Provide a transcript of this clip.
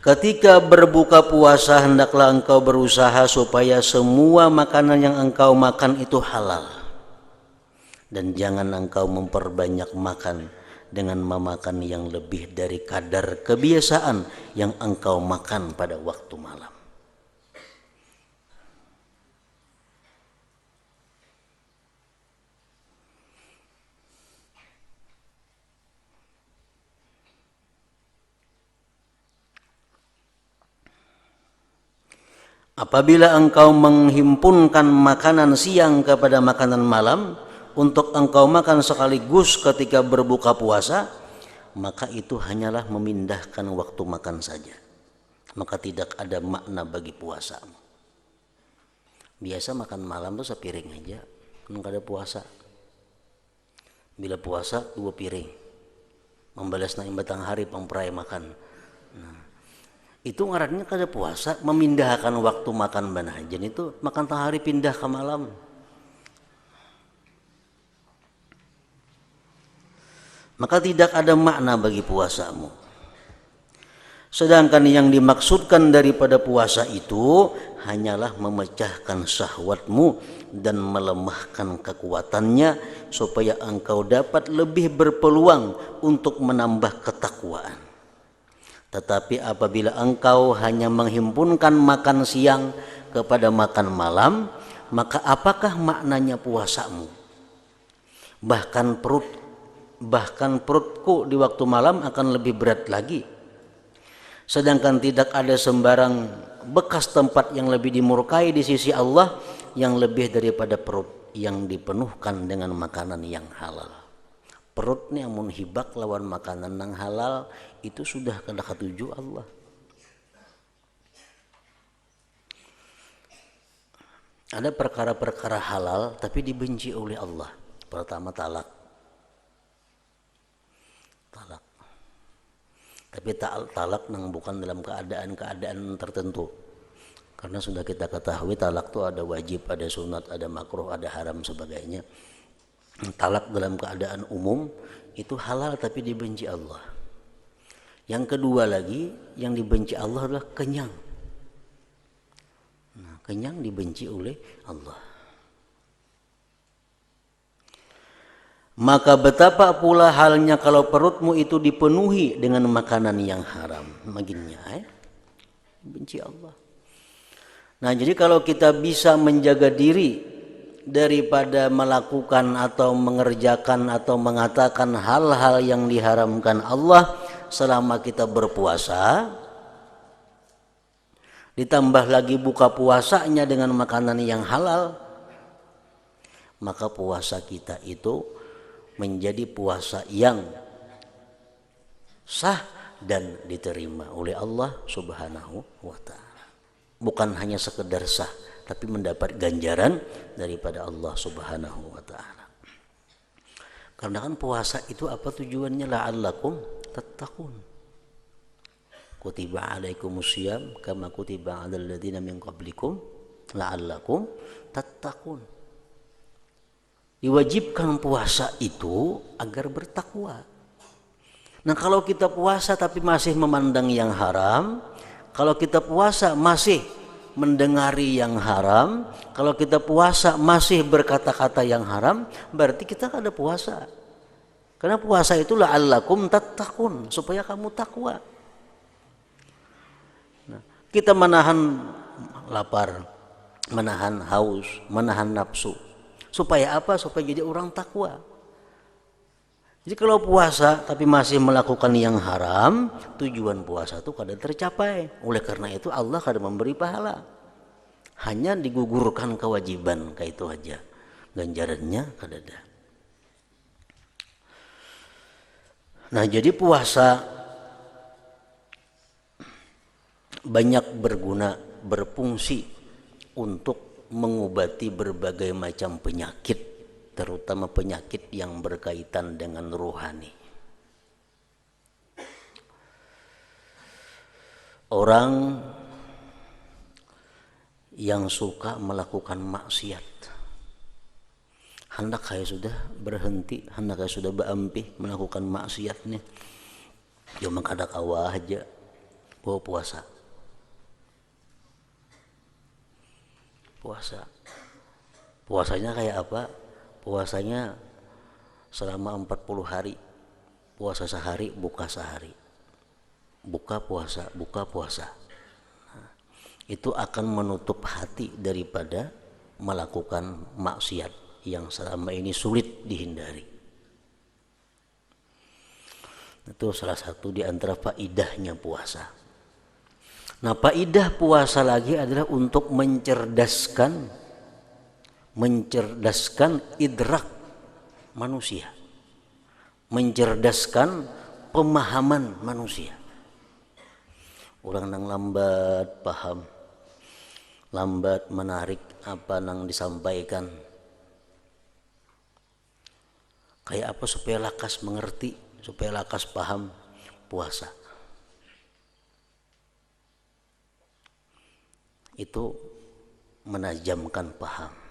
Ketika berbuka puasa hendaklah engkau berusaha supaya semua makanan yang engkau makan itu halal. Dan jangan engkau memperbanyak makan dengan memakan yang lebih dari kadar kebiasaan yang engkau makan pada waktu malam. Apabila engkau menghimpunkan makanan siang kepada makanan malam untuk engkau makan sekaligus ketika berbuka puasa, maka itu hanyalah memindahkan waktu makan saja. Maka tidak ada makna bagi puasamu. Biasa makan malam tuh sepiring aja, enggak ada puasa. Bila puasa 2 piring, membalas naik batang hari pemperai makan. Nah, itu ngarannya kada puasa, memindahkan waktu makan banajan itu makan tengah hari pindah ke malam. Maka tidak ada makna bagi puasamu. Sedangkan yang dimaksudkan daripada puasa itu hanyalah memecahkan syahwatmu dan melemahkan kekuatannya supaya engkau dapat lebih berpeluang untuk menambah ketakwaan. Tetapi apabila engkau hanya menghimpunkan makan siang kepada makan malam, maka apakah maknanya puasamu? Bahkan perutku di waktu malam akan lebih berat lagi. Sedangkan tidak ada sembarang bekas tempat yang lebih dimurkai di sisi Allah yang lebih daripada perut yang dipenuhkan dengan makanan yang halal. Perutnya mun hibak lawan makanan yang halal itu sudah kada katuju Allah. Ada perkara-perkara halal tapi dibenci oleh Allah. Pertama talak. Tapi talak nang bukan dalam keadaan tertentu. Karena sudah kita ketahui talak itu ada wajib, ada sunat, ada makruh, ada haram sebagainya. Talak dalam keadaan umum itu halal tapi dibenci Allah. Yang kedua lagi yang dibenci Allah adalah kenyang. Nah, kenyang dibenci oleh Allah. Maka betapa pula halnya kalau perutmu itu dipenuhi dengan makanan yang haram. Maginnya benci Allah. Nah, jadi kalau kita bisa menjaga diri daripada melakukan atau mengerjakan atau mengatakan hal-hal yang diharamkan Allah selama kita berpuasa, ditambah lagi buka puasanya dengan makanan yang halal, maka puasa kita itu menjadi puasa yang sah dan diterima oleh Allah Subhanahu wa ta'ala. Bukan hanya sekedar sah, tapi mendapat ganjaran daripada Allah Subhanahu wa ta'ala. Karena kan puasa itu apa tujuannya? La'allakum tattaqun. Kutiba alaikumusiyam kama kutiba alal ladzina min qablikum la'allakum tattaqun. Diwajibkan puasa itu agar bertakwa. Nah, kalau kita puasa tapi masih memandang yang haram, kalau kita puasa masih mendengari yang haram, kalau kita puasa masih berkata-kata yang haram, berarti kita ada puasa. Karena puasa itu la'allakum tattaqun, supaya kamu takwa. Nah, kita menahan lapar, menahan haus, menahan nafsu. Supaya apa? Supaya jadi orang takwa. Jadi kalau puasa tapi masih melakukan yang haram, tujuan puasa itu kada tercapai. Oleh karena itu Allah kada memberi pahala. Hanya digugurkan kewajiban, kayak itu aja. Ganjarannya kada ada. Nah, jadi puasa banyak berguna, berfungsi untuk mengobati berbagai macam penyakit, terutama penyakit yang berkaitan dengan rohani. Orang yang suka melakukan maksiat, hendak saya sudah berhenti, hendak saya sudah berampih melakukan maksiatnya, cuma kada kawah aja, Bawa puasa. Puasanya kayak apa? Puasanya selama 40 hari. Puasa sehari, buka sehari. Buka puasa, buka puasa. Nah, itu akan menutup hati daripada melakukan maksiat yang selama ini sulit dihindari. Itu salah satu di antara faidahnya puasa. Nah, faidah puasa lagi adalah untuk mencerdaskan idrak manusia, mencerdaskan pemahaman manusia. Orang nang lambat paham, lambat menarik apa nang disampaikan. Kayak apa supaya lakas mengerti, supaya lakas paham? Puasa. Itu menajamkan paham.